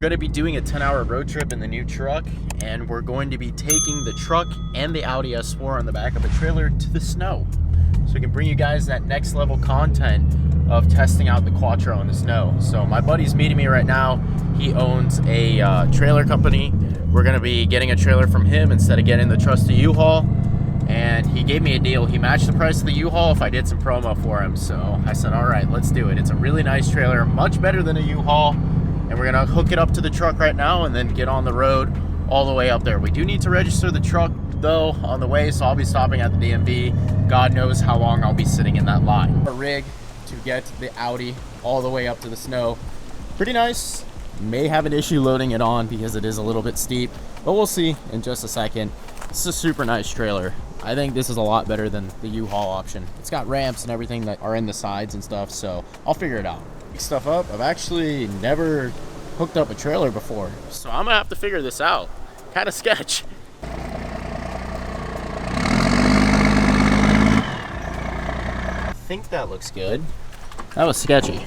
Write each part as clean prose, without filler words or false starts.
We're going to be doing a 10-hour road trip in the new truck, and we're going to be taking the truck and the Audi S4 on the back of a trailer to the snow, so we can bring you guys that next level content of testing out the Quattro in the snow. So my buddy's meeting me right now. He owns a trailer company. We're going to be getting a trailer from him instead of getting the trusty U-Haul, and he gave me a deal. He matched the price of the U-Haul if I did some promo for him. So I said, all right, let's do it. It's a really nice trailer, much better than a U-Haul. And we're gonna hook it up to the truck right now and then get on the road all the way up there. We do need to register the truck though on the way, so I'll be stopping at the DMV. God knows how long I'll be sitting in that line. A rig to get the Audi all the way up to the snow. Pretty nice. May have an issue loading it on because it is a little bit steep, but we'll see in just a second. This is a super nice trailer. I think this is a lot better than the U-Haul option. It's got ramps and everything that are in the sides and stuff, so I'll figure it out. Stuff up. I've actually never hooked up a trailer before, so I'm gonna have to figure this out. Kind of sketch. I think that looks good. That was sketchy,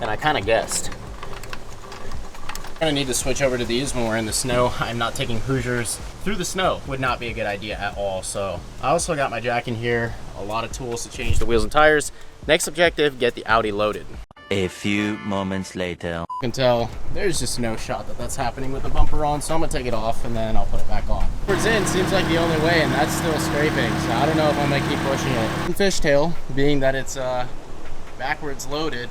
and I kind of guessed. I'm gonna need to switch over to these when we're in the snow. I'm not taking Hoosiers through the snow. Would not be a good idea at all. So I also got my jack in here, a lot of tools to change the wheels and tires. Next objective, get the Audi loaded. A few moments later. You can tell there's just no shot that that's happening with the bumper on, so I'm gonna take it off and then I'll put it back on. Towards in seems like the only way, and that's still scraping, so I don't know if I'm gonna keep pushing it. And fishtail, being that it's backwards loaded,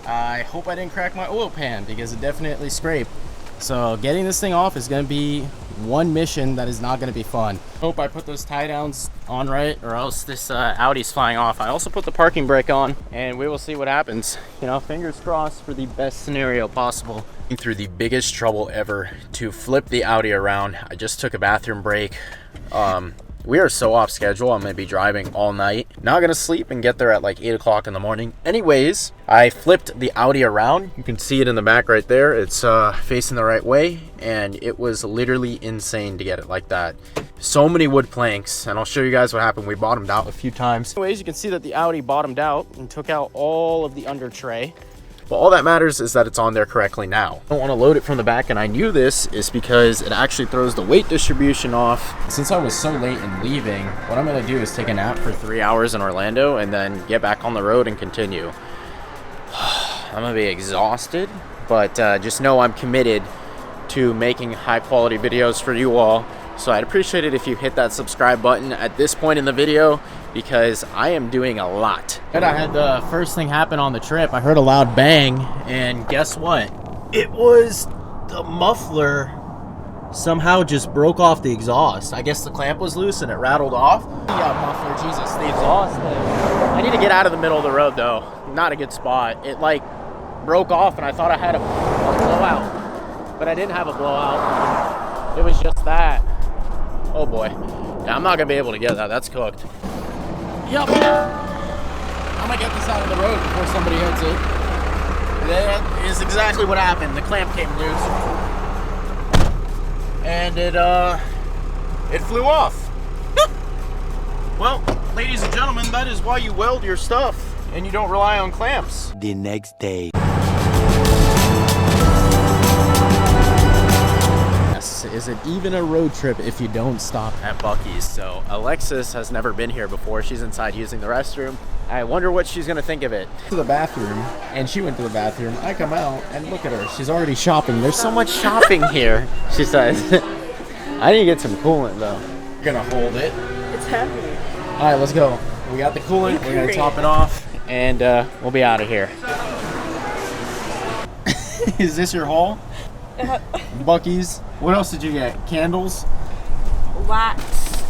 I hope I didn't crack my oil pan because it definitely scraped. So getting this thing off is gonna be one mission that is not gonna be fun. Hope I put those tie downs on right, or else this Audi's flying off. I also put the parking brake on, and we will see what happens. You know, fingers crossed for the best scenario possible. Through the biggest trouble ever to flip the Audi around. I just took a bathroom break. We are so off schedule. I'm gonna be driving all night. Not gonna sleep and get there at like 8 o'clock in the morning. Anyways, I flipped the Audi around. You can see it in the back right there. It's facing the right way, and it was literally insane to get it like that. So many wood planks, and I'll show you guys what happened. We bottomed out a few times. Anyways, you can see that the Audi bottomed out and took out all of the under tray. But all that matters is that it's on there correctly now. I don't want to load it from the back, and I knew this is because it actually throws the weight distribution off. Since I was so late in leaving, what I'm going to do is take a nap for 3 hours in Orlando and then get back on the road and continue. I'm going to be exhausted, but just know I'm committed to making high quality videos for you all. So I'd appreciate it if you hit that subscribe button at this point in the video, because I am doing a lot. And I had the first thing happen on the trip. I heard a loud bang, and guess what? It was the muffler somehow just broke off the exhaust. I guess the clamp was loose and it rattled off. Yeah, muffler, Jesus, the exhaust thing. I need to get out of the middle of the road though. Not a good spot. It like broke off and I thought I had a blowout, but I didn't have a blowout. It was just that. Oh boy. Yeah, I'm not gonna be able to get that. That's cooked. Yep. I'm gonna get this out of the road before somebody hits it. That is exactly what happened. The clamp came loose, and it flew off. Well, ladies and gentlemen, that is why you weld your stuff and you don't rely on clamps. The next day. Is it even a road trip if you don't stop at Buc-ee's? So Alexis has never been here before. She's inside using the restroom. I wonder what she's gonna think of it. To the bathroom, and she went to the bathroom. I come out and look at her. She's already shopping. There's so much shopping here, she says. I need to get some coolant though. You're gonna hold it. It's heavy. All right, let's go. We got the coolant. We're gonna top it off, and we'll be out of here. Is this your haul? Buc-ee's. What else did you get? Candles? Wax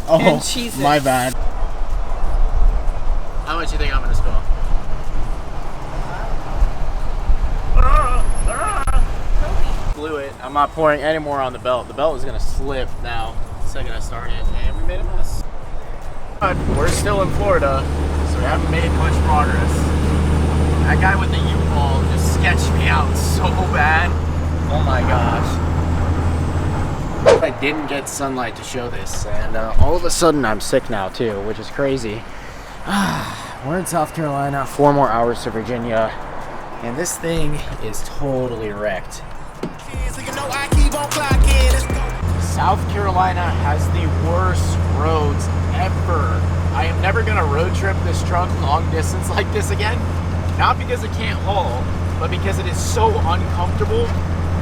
and cheeses. My bad. How much do you think I'm gonna spill? Blew it. I'm not pouring any more on the belt. The belt is gonna slip now the second I start it, and we made a mess. But we're still in Florida, so we haven't made much progress. That guy with the U-Haul just sketched me out so bad. Oh my gosh. I didn't get sunlight to show this, and all of a sudden I'm sick now too, which is crazy. We're in South Carolina, 4 more hours to Virginia, and this thing is totally wrecked. South Carolina has the worst roads ever. I am never gonna road trip this truck long distance like this again. Not because it can't haul, but because it is so uncomfortable.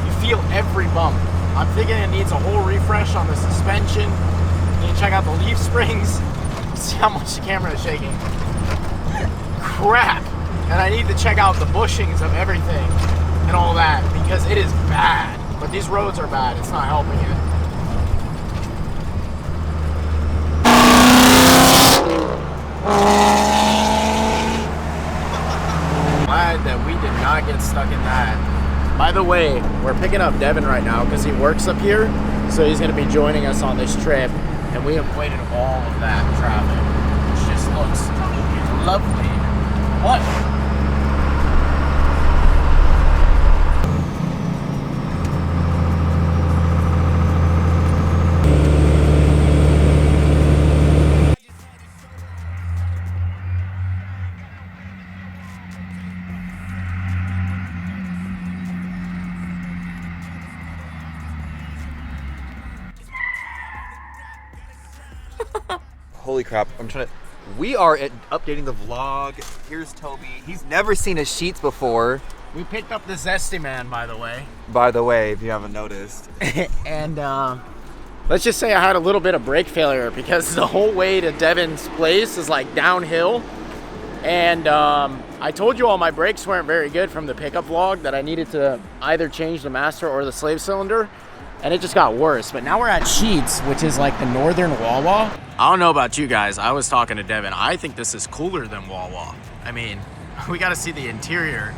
You feel every bump. I'm thinking it needs a whole refresh on the suspension. You can check out the leaf springs. See how much the camera is shaking. Crap. And I need to check out the bushings of everything and all that because it is bad. But these roads are bad. It's not helping it. Glad that we did not get stuck in that. By the way, we're picking up Devin right now because he works up here, so he's going to be joining us on this trip, and we avoided all of that traffic, which just looks lovely. What? Holy crap, I'm trying to... We are updating the vlog. Here's Toby. He's never seen his sheets before. We picked up the Zesty Man, by the way. By the way, if you haven't noticed. And let's just say I had a little bit of brake failure because the whole way to Devin's place is like downhill. And I told you all my brakes weren't very good from the pickup vlog, that I needed to either change the master or the slave cylinder. And it just got worse. But now we're at Sheetz, which is like the northern Wawa. I don't know about you guys. I was talking to Devin. I think this is cooler than Wawa. I mean, we got to see the interior.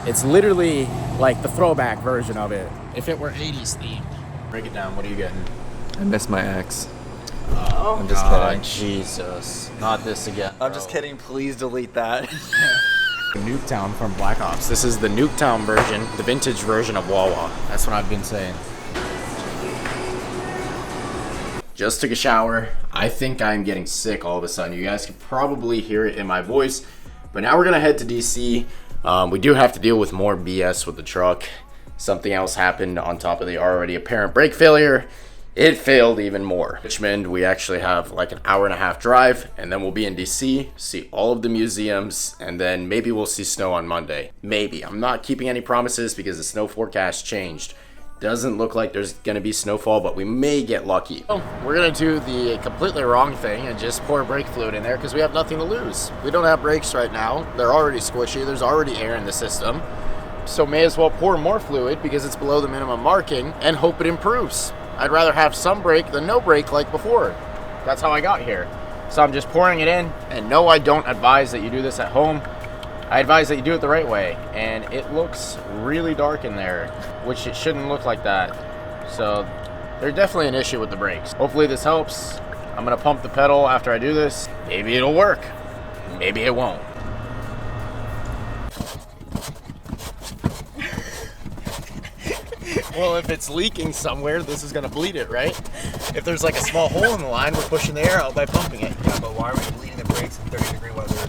It's literally like the throwback version of it. If it were 80s themed. Break it down. What are you getting? I miss my ex. Oh, I'm just kidding. Jesus. Not this again. I'm just kidding. Please delete that. Nuketown from Black Ops. This is the Nuketown version, the vintage version of Wawa. That's what I've been saying. Just took a shower. I think I'm getting sick all of a sudden. You guys can probably hear it in my voice. But now we're gonna head to DC. We do have to deal with more BS with the truck. Something else happened on top of the already apparent brake failure. It failed even more. Richmond, we actually have like an hour-and-a-half drive, and then we'll be in DC, see all of the museums, and then maybe we'll see snow on Monday. Maybe. I'm not keeping any promises because the snow forecast changed. Doesn't look like there's gonna be snowfall, but we may get lucky. We're gonna do the completely wrong thing and just pour brake fluid in there because we have nothing to lose. We don't have brakes right now. They're already squishy. There's already air in the system. So may as well pour more fluid because it's below the minimum marking and hope it improves. I'd rather have some brake than no brake like before. That's how I got here. So I'm just pouring it in, and no, I don't advise that you do this at home. I advise that you do it the right way, and it looks really dark in there, which it shouldn't look like that. So there's definitely an issue with the brakes. Hopefully this helps. I'm gonna pump the pedal after I do this. Maybe it'll work, maybe it won't. Well, if it's leaking somewhere, this is gonna bleed it, right? If there's like a small hole in the line, we're pushing the air out by pumping it. Yeah, but why are we bleeding the brakes in 30-degree weather?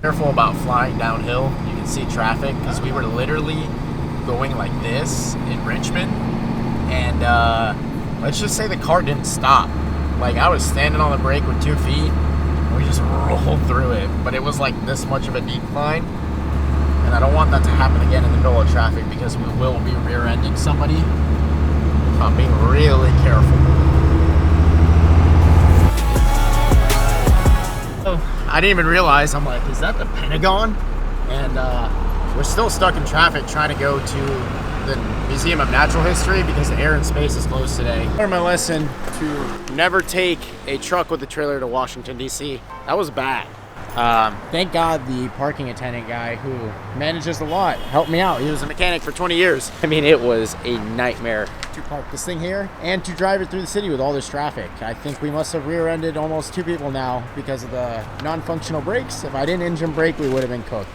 Careful about flying downhill. You can see traffic because we were literally going like this in Richmond, and let's just say the car didn't stop. Like I was standing on the brake with 2 feet, and we just rolled through it. But it was like this much of a decline, and I don't want that to happen again in the middle of traffic because we will be rear-ending somebody. I'm being really careful. I didn't even realize, I'm like, is that the Pentagon? And we're still stuck in traffic trying to go to the Museum of Natural History because the Air and Space is closed today. I learned my lesson to never take a truck with a trailer to Washington, D.C. That was bad. Thank God the parking attendant guy who manages the lot helped me out. He was a mechanic for 20 years. I mean, it was a nightmare to park this thing here and to drive it through the city with all this traffic. I think we must have rear-ended almost 2 people now because of the non-functional brakes. If I didn't engine brake, we would have been cooked.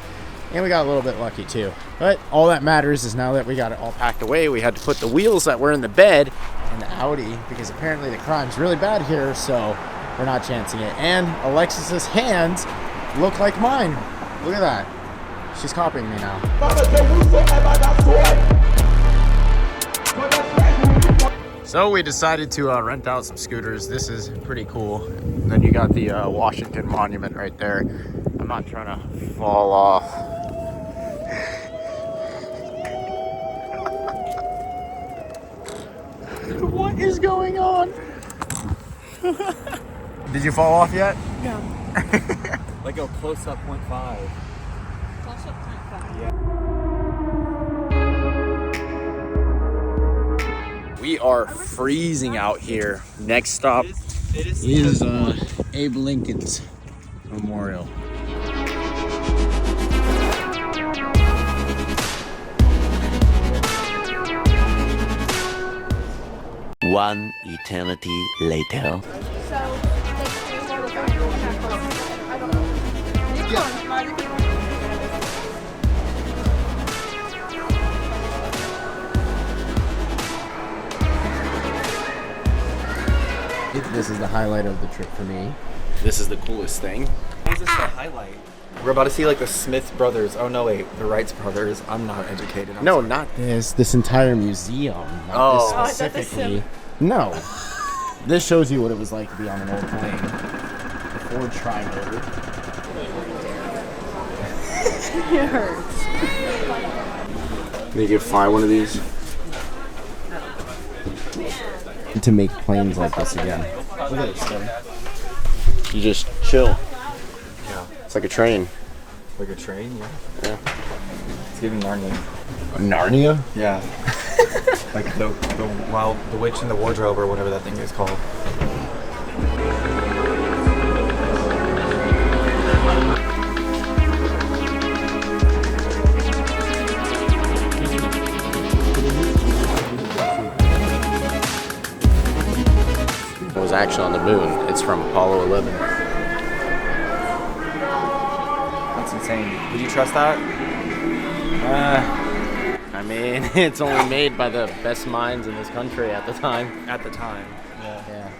And we got a little bit lucky too. But all that matters is now that we got it all packed away, we had to put the wheels that were in the bed in the Audi because apparently the crime's really bad here, so we're not chancing it. And Alexis's hands look like mine. Look at that. She's copying me now. So we decided to rent out some scooters. This is pretty cool. And then you got the Washington Monument right there. I'm not trying to fall off. What is going on? Did you fall off yet? No. Like a close-up 0.5. Close-up 0.5. Yeah. We are freezing out here. Next stop is Abe Lincoln's Memorial. One eternity later. This is the highlight of the trip for me. This is the coolest thing. Why is this the highlight? We're about to see like the Smith brothers. Oh no, wait, the Wrights brothers. I'm not educated. I'm sorry. Not this. This entire museum. Not this I thought this specifically. No. This shows you what it was like to be on an old plane. The Ford Tri-Motor. It hurts. They could fly one of these. To make planes like this again. Look at this thing. You just chill. Yeah. It's like a train. Like a train, yeah. Yeah. It's giving Narnia. Narnia? Yeah. Like the Witch in the Wardrobe or whatever that thing is called. It was actually on the moon. It's from Apollo 11. That's insane. Would you trust that? I mean, it's only made by the best minds in this country at the time. At the time. Yeah.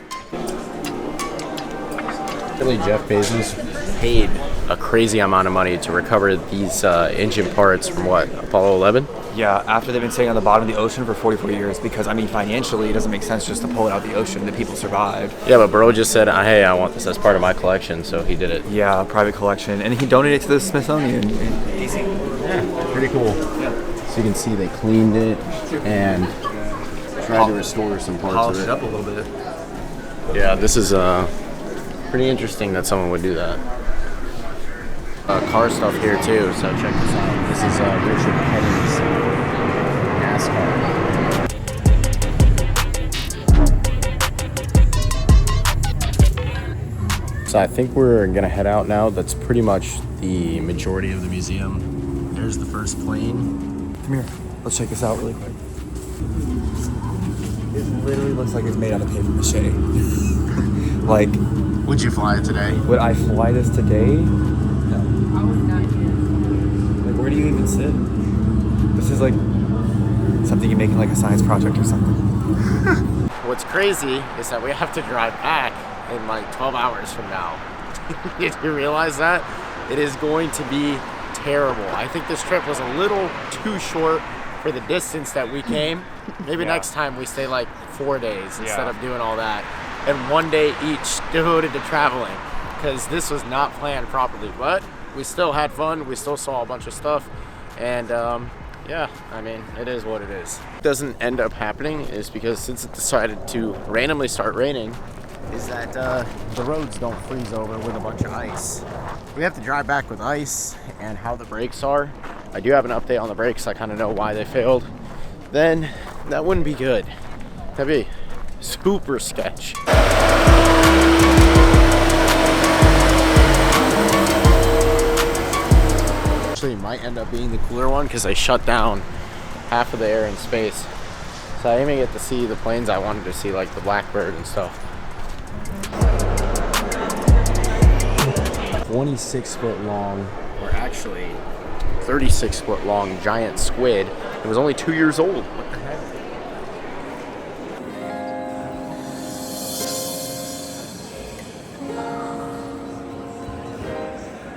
Really, Jeff Bezos paid a crazy amount of money to recover these engine parts from what, Apollo 11? Yeah, after they've been sitting on the bottom of the ocean for 44 years, because I mean, financially, it doesn't make sense just to pull it out of the ocean. The people survived. Yeah, but bro just said, hey, I want this as part of my collection, so he did it. Yeah, private collection, and he donated it to the Smithsonian. Easy. Yeah, pretty cool. Yeah. So you can see they cleaned it and tried to restore some parts Polished of it up a little bit. Yeah, this is pretty interesting that someone would do that. Car stuff here too, so check this out. This is Richard Petty's NASCAR. So I think we're gonna head out now. That's pretty much the majority of the museum. There's the first plane. Come here. Let's check this out really quick. It literally looks like it's made out of paper mache. Like, would you fly it today? would I fly this today? No. Like, where do you even sit? This is like something you make in like a science project or something. What's crazy is that we have to drive back in like 12 hours from now. Did you realize that? It is going to be terrible. I think this trip was a little too short for the distance that we came. Maybe next time we stay like 4 days instead of doing all that. And 1 day each devoted to traveling, because this was not planned properly. But we still had fun. We still saw a bunch of stuff. And yeah, I mean, it is what it is. What doesn't end up happening is because since it decided to randomly start raining, is that the roads don't freeze over with a bunch of ice. We have to drive back with ice, and how the brakes are. I do have an update on the brakes. I kind of know why they failed. Then that wouldn't be good. That'd be super sketch. Actually, it might end up being the cooler one because I shut down half of the air in space. So I didn't even get to see the planes I wanted to see, like the Blackbird and stuff. 26-foot long, or actually 36-foot long giant squid. It was only 2 years old. What the heck?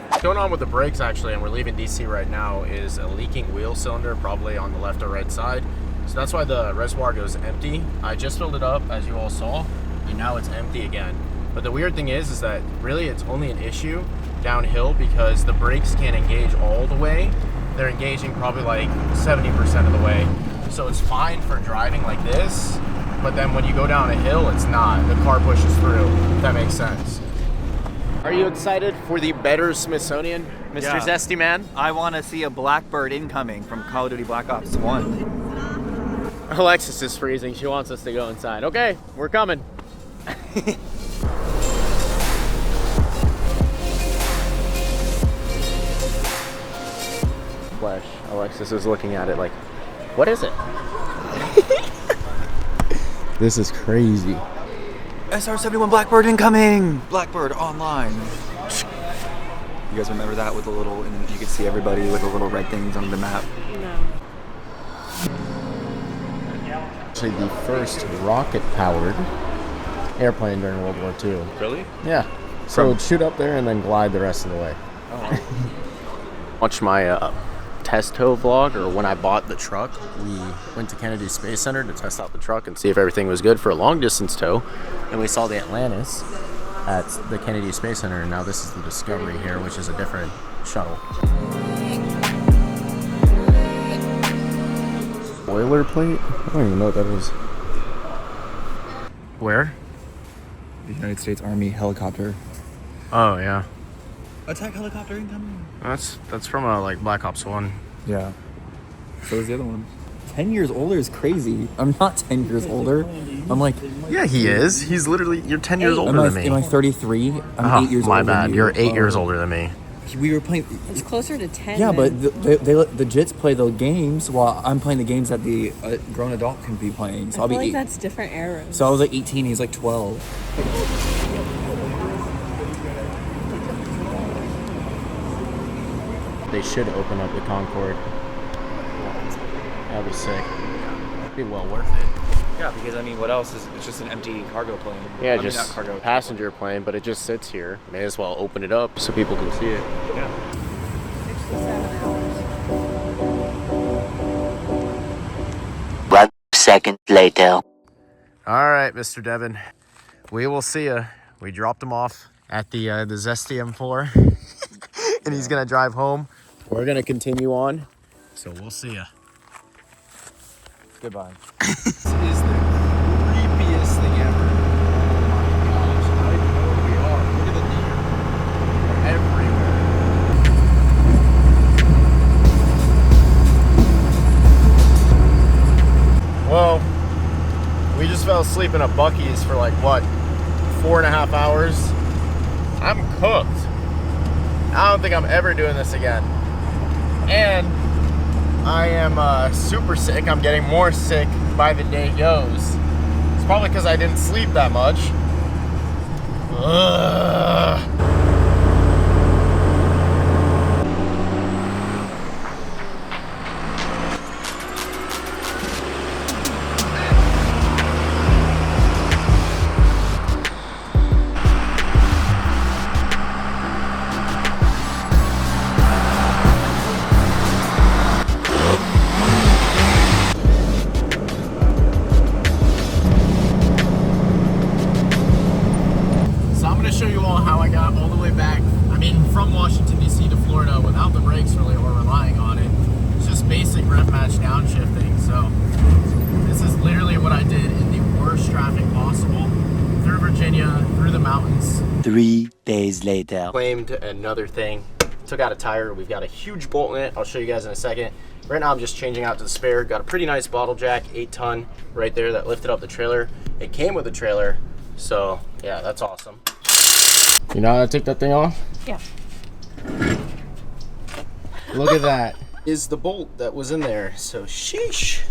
What's going on with the brakes actually, and we're leaving DC right now, is a leaking wheel cylinder, probably on the left or right side. So that's why the reservoir goes empty. I just filled it up, as you all saw, and now it's empty again. But the weird thing is that really it's only an issue downhill because the brakes can't engage all the way. They're engaging probably like 70% of the way. So it's fine for driving like this, but then when you go down a hill, it's not. The car pushes through, if that makes sense. Are you excited for the better Smithsonian, Mr. Yeah. Zesty Man? I want to see a Blackbird incoming from Call of Duty Black Ops 1. Alexis is freezing. She wants us to go inside. Okay, we're coming. Flesh. Alexis is looking at it like, what is it? This is crazy. SR-71 Blackbird incoming! Blackbird online. You guys remember that with the little, and then you could see everybody with the little red things on the map? No. Actually, the first rocket-powered airplane during World War II. Really? Yeah. So it would shoot up there and then glide the rest of the way. Oh. Watch my test tow vlog, or when I bought the truck, we went to Kennedy Space Center to test out the truck and see if everything was good for a long distance tow. And we saw the Atlantis at the Kennedy Space Center, and now this is the Discovery here, which is a different shuttle. Boilerplate? I don't even know what that is. Where? The United States Army helicopter. Oh yeah. Attack helicopter incoming. That's from like Black Ops 1. Yeah. So is the other one. 10 years older is crazy. I'm not 10 years older. I'm like... Yeah, he is. He's literally... You're 10 years older than me. Am I 33? I'm 8 years older my than bad. you. You're 8 years older than me. We were playing... It's closer to 10. Yeah, then. but the Jits play the games while I'm playing the games that the grown adult can be playing. So I I'll be feel like 8. that's different eras. So I was like 18, he's like 12. They should open up the Concorde. That'd be sick. It'd be well worth it. Yeah, because I mean, what else is... It's just an empty cargo plane. Yeah, I mean, just not cargo passenger plane, but it just sits here. May as well open it up so people can see it. Yeah. 1 second later. All right, Mr. Devin. We will see ya. We dropped him off at the Zesty M4, and he's gonna drive home. We're gonna continue on, so we'll see ya. Goodbye. This is the creepiest thing ever. Oh my gosh, I don't even know where we are. Look at the deer. They're everywhere. Well, we just fell asleep in a Buc-ee's for like, what, 4.5 hours? I'm cooked. I don't think I'm ever doing this again. And I am super sick. I'm getting more sick by the day goes. It's probably because I didn't sleep that much. Ugh. Show you all how I got all the way back. I mean, from Washington D.C. to Florida without the brakes really, or relying on it. It's just basic rev match downshifting. So this is literally what I did in the worst traffic possible, through Virginia, through the mountains. 3 days later. Claimed another thing. Took out a tire. We've got a huge bolt in it. I'll show you guys in a second. Right now I'm just changing out to the spare. Got a pretty nice bottle jack, 8-ton right there that lifted up the trailer. It came with a trailer, so yeah, that's awesome. You know how to take that thing off? Yeah. Look at that. Is the bolt that was in there. So sheesh.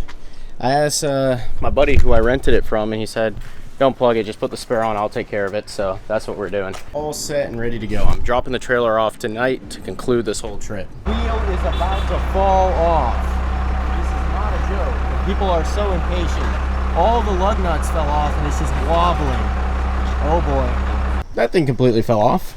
I asked my buddy who I rented it from, and he said, don't plug it, just put the spare on, I'll take care of it. So that's what we're doing. All set and ready to go. I'm dropping the trailer off tonight to conclude this whole trip. Wheel is about to fall off. This is not a joke. People are so impatient. All the lug nuts fell off and it's just wobbling. Oh boy. That thing completely fell off.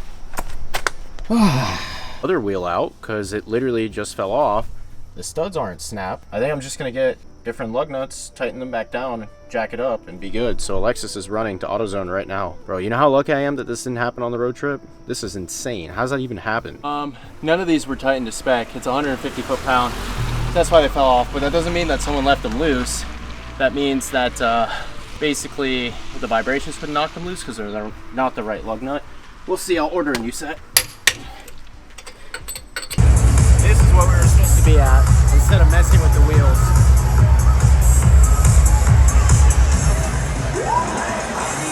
Other wheel out because it literally just fell off. The studs aren't snapped. I think I'm just gonna get different lug nuts, tighten them back down, jack it up, and be good. So Alexis is running to AutoZone right now. Bro, you know how lucky I am that this didn't happen on the road trip? This is insane. How's that even happen? None of these were tightened to spec. It's 150 foot-pound. That's why they fell off, but that doesn't mean that someone left them loose. That means that basically the vibrations could knock them loose because they're not the right lug nut. We'll see. I'll order a new set. This is what we were supposed to be at instead of messing with the wheels.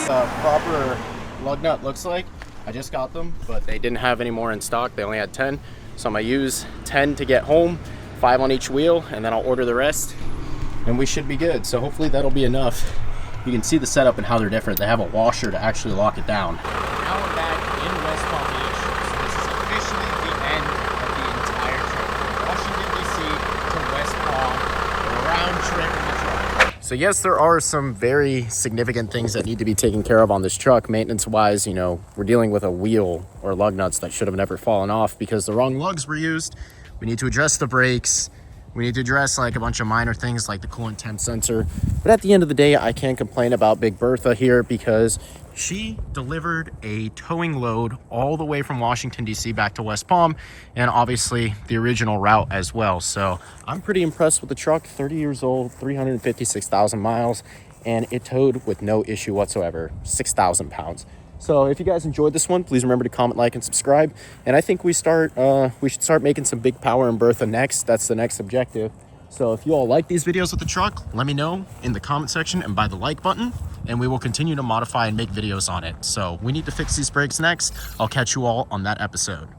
The proper lug nut looks like. I just got them, but they didn't have any more in stock. They only had 10. So I'm gonna use 10 to get home, 5 on each wheel, and then I'll order the rest and we should be good. So hopefully that'll be enough. You can see the setup and how they're different. They have a washer to actually lock it down. Now we're back in West Palm Beach. So this is officially the end of the entire trip. From Washington, D.C. to West Palm, a round trip in the truck. So yes, there are some very significant things that need to be taken care of on this truck. Maintenance-wise, you know, we're dealing with a wheel or lug nuts that should have never fallen off because the wrong lugs were used. We need to address the brakes. We need to address like a bunch of minor things like the coolant temp sensor. But at the end of the day, I can't complain about Big Bertha here because she delivered a towing load all the way from Washington, D.C. back to West Palm, and obviously the original route as well. So I'm pretty impressed with the truck. 30 years old, 356,000 miles, and it towed with no issue whatsoever, 6,000 pounds. So if you guys enjoyed this one, please remember to comment, like, and subscribe. And I think we should start making some big power in Bertha next. That's the next objective. So if you all like these videos with the truck, let me know in the comment section and by the like button, and we will continue to modify and make videos on it. So we need to fix these brakes next. I'll catch you all on that episode.